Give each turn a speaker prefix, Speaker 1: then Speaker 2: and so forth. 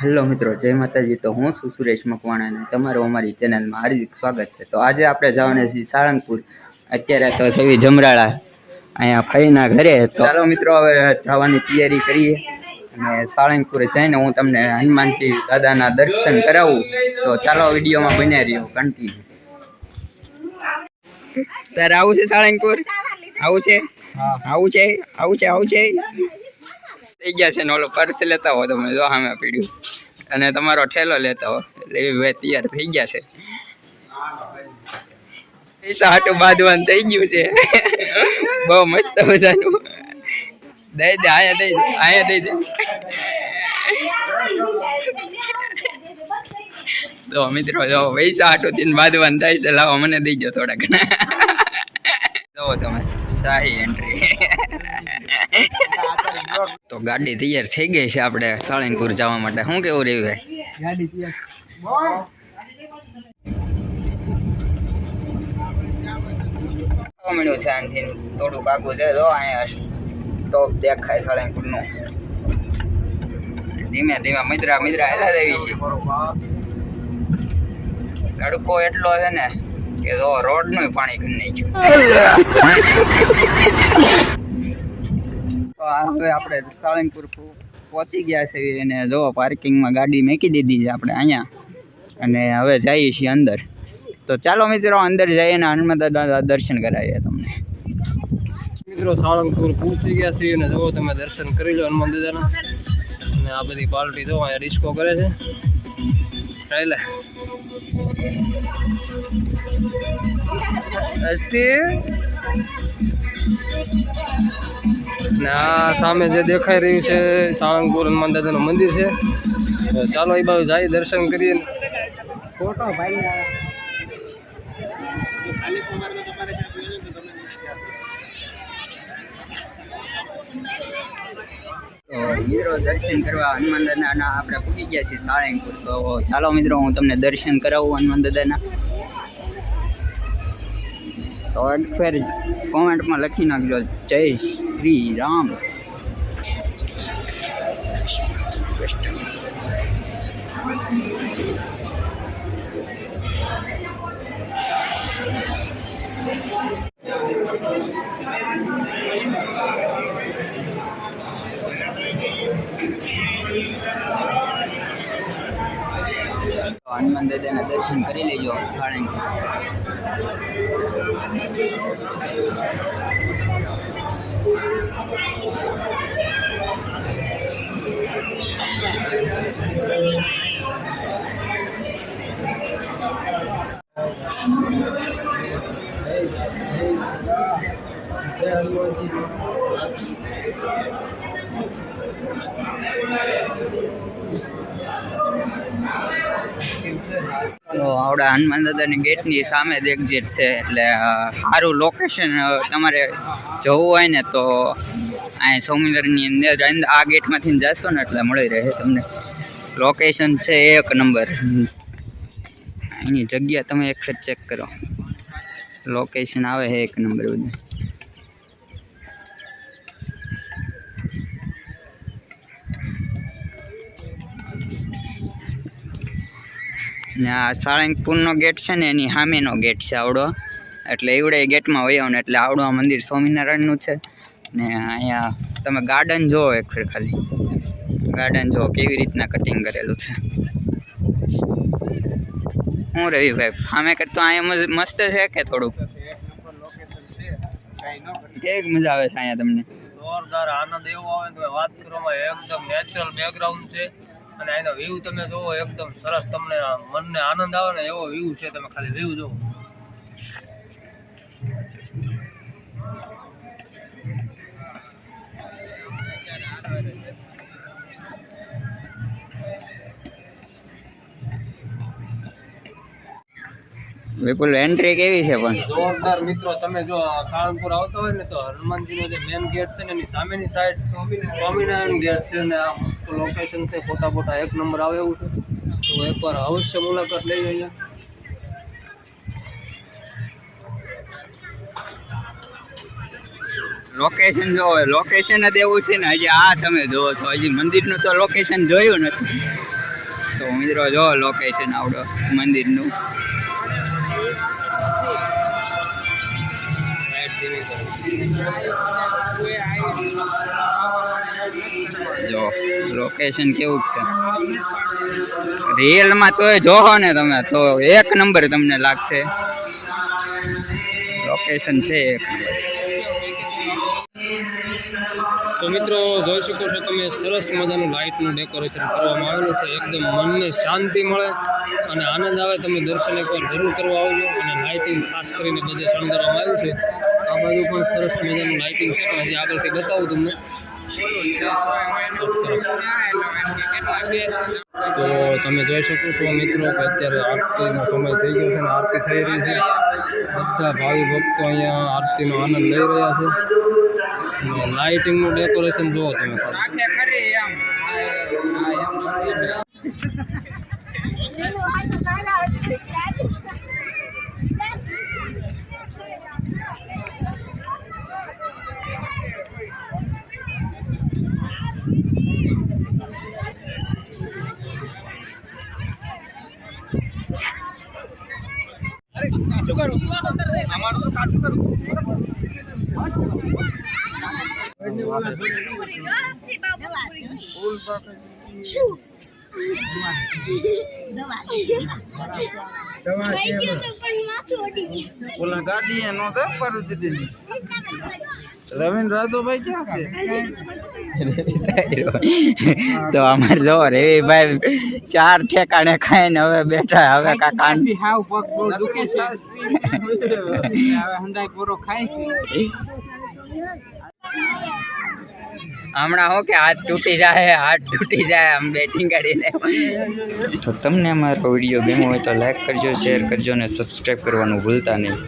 Speaker 1: Hello મિત્રો, જય માતાજી। તો હું છું સુરેશ મકવાણા અને તમારું અમારી ચેનલમાં હાર્દિક સ્વાગત છે। તો આજે આપણે જવાના છીએ સાળંગપુર। અત્યારે તો સવી જમરાળા અહીંયા ફઈના ઘરે। તો ચાલો મિત્રો, હવે જવાની તૈયારી કરીએ અને સાળંગપુર જઈને હું તમને હનુમાનજી દાદાના દર્શન કરાવું। તો ચાલો વિડીયોમાં બન્યા રહ્યો કન્ટિન્યુ। તારે આવું છે સાળંગપુર? આવું છે? આવું છે? આવું છે? આવું છે? થઈ ગયા છે ને ઓલો પર્સ લેતા હો તમે, જો સામે પીડ્યું, અને તમારો ઠેલો લેતા હો એટલે ભાઈ તૈયાર થઈ ગયા છે। પૈસા હાટું બાંધવાનું થઈ ગયું છે। બહુ મસ્ત મજાનું દઈ દે, આયા દઈ દે, આયા દઈ દે। તો મિત્રો જો પૈસા હાટું થી બાંધવાનું થાય છે, લાવો મને દઈ દો થોડા ઘણા। જો તમે શાહી એન્ટ્રી। તો ગાડી તૈયાર થઈ ગઈ છે આપણે સાળંગપુર જવા માટે। શું કેવું રહ્યું ભાઈ? ગાડી તૈયાર મળ્યું છે આનથી થોડુંક આગું છે, જો અહીંયા ટોપ દેખાય સાળંગપુર નું। ધીમે ધીમે મિત્રા હેલા દેવી છે। તડકો એટલો છે ને કે જો રોડ નું પાણી કરી નાખ્યું। હવે આપણે સાળંગપુર પહોંચી ગયા છે અને જો પાર્કિંગમાં ગાડી મૂકી દીધી છે આપણે અહીંયા, અને હવે જઈએ છીએ અંદર। તો ચાલો મિત્રો અંદર જઈને હનુમાન દાદા દર્શન કરાવીએ તમને।
Speaker 2: મિત્રો સાળંગપુર પહોંચી ગયા છીએ અને જો તમે દર્શન કરી લો હનુમાન દાદાના। અને આ બધી પાર્ટી જો અહીંયા ડિસ્કો કરે છે। એટલે આ સામે જે દેખાઈ રહ્યું છે સાળંગપુર હનુમાન દાદાનું મંદિર છે। ચાલો એ બાજુ જાય દર્શન કરીએ। ફોટો ભાઈ
Speaker 1: તો મિત્રો દર્શન કરવા હનુમાન દાદાના આપણે પૂગી ગયા છીએ સાળંગપુર। તો ચાલો મિત્રો હું તમને દર્શન કરાવું હનુમાન દાદાના। તો એક ફેર કોમેન્ટમાં લખી નાખજો જય શ્રી રામ। હનુમાન દાદાના દર્શન કરી લેજો સાળંગપુર। તો આવડા હનુમાન દાદાની ગેટની સામે જ એક્ઝિટ છે, એટલે સારું લોકેશન તમારે જવું હોય ને તો અહીં સોમનગરની અંદર આ ગેટમાંથી જશો ને એટલે મળી રહે તમને। લોકેશન છે એક નંબર। એની જગ્યા તમે એક વખત ચેક કરો, લોકેશન આવે છે એક નંબર બધું। ને આ સાળંગપુરનો ગેટ છે ને એની સામેનો ગેટ છે આવડો, એટલે એવડે ગેટમાં વહી આવો ને એટલે આવડો આ મંદિર સ્વામિનારાયણનું છે। ને અહીંયા તમે ગાર્ડન જુઓ એક ફેર, ખાલી ગાર્ડન જુઓ કેવી રીતના કટિંગ કરેલું છે। હું રવિભાઈ સામે કરતો અહીંયા મસ્ત છે કે થોડુંક કેવી મજા આવે છે અહીંયા તમને?
Speaker 2: જોરદાર આનંદ એવો આવે તો વાત કરવામાં એકદમ નેચરલ બેકગ્રાઉન્ડ છે, અને એનો વ્યૂ તમે જોવો એકદમ સરસ, તમને મનને આનંદ આવે ને એવો વ્યૂ છે। તમે ખાલી વ્યૂ જોવો।
Speaker 1: વિપુલ એન્ટ્રી કેવી છે પણ?
Speaker 2: જોરદાર મિત્રો, તમે જો સાળંગપુર આવતા હોય ને તો હનુમાનજીનો જે મેન ગેટ છે ને એની સામેની સાઈડ સ્વામિનારાયણ ગેટ છે, અને આ મસ્ત લોકેશન છે, ફોટા એક નંબર આવે એવું છે। તો એકવાર અવશ્ય મુલાકાત લઈ અહીંયા।
Speaker 1: લોકેશન જોવો, લોકેશન જ એવું છે ને, હજી આ તમે જોવો છો, હજી મંદિરનું તો લોકેશન જોયું નથી। તો મિત્રો જો લોકેશન આવડો મંદિરનું. જો લોકેશન કેવું છે રિયલમાં તો જોહો ને તમે તો એક નંબર તમને લાગશે. લોકેશન છે એક નંબર.
Speaker 2: તો મિત્રો જોઈ શકો છો તમે સરસ મજાનું લાઇટનું ડેકોરેશન કરવામાં આવેલું છે. એકદમ મનને શાંતિ મળે અને આનંદ આવે. તમે દર્શન એકવાર જરૂર કરવા આવજો. અને લાઇટિંગ ખાસ કરીને બધે શણગારવામાં આવ્યું છે. આ બાજુ પણ સરસ મજાનું લાઇટિંગ છે પણ હજી આગળથી બતાવું તમને. તો તમે જોઈ શકો છો મિત્રો કે અત્યારે આરતીનો સમય થઈ ગયો છે અને આરતી થઈ રહી છે. બધા ભાવિ ભક્તો અહીંયા આરતીનો આનંદ લઈ રહ્યા છે. લાઇટિંગનું ડેકોરેશન જુઓ તમે.
Speaker 3: ઓલા ગાડી એનો તો પર દીધી રવિન રાજોભાઈ ક્યાં છે?
Speaker 1: તો અમારે જો રવિભાઈ 4 ઠેકાણે ખાઈને હવે બેઠા. હવે કાકા હાવ પગ બહુ દુખે છે. હવે હંદાય પૂરો ખાય છે. હમણાં હો કે હાથ તૂટી જાય આમ બેટિંગ કાઢીને. તો તમને અમારો વિડીયો ગમ્યો હોય તો લાઈક કરજો, શેર કરજો અને સબસ્ક્રાઈબ કરવાનું ભૂલતા નહીં.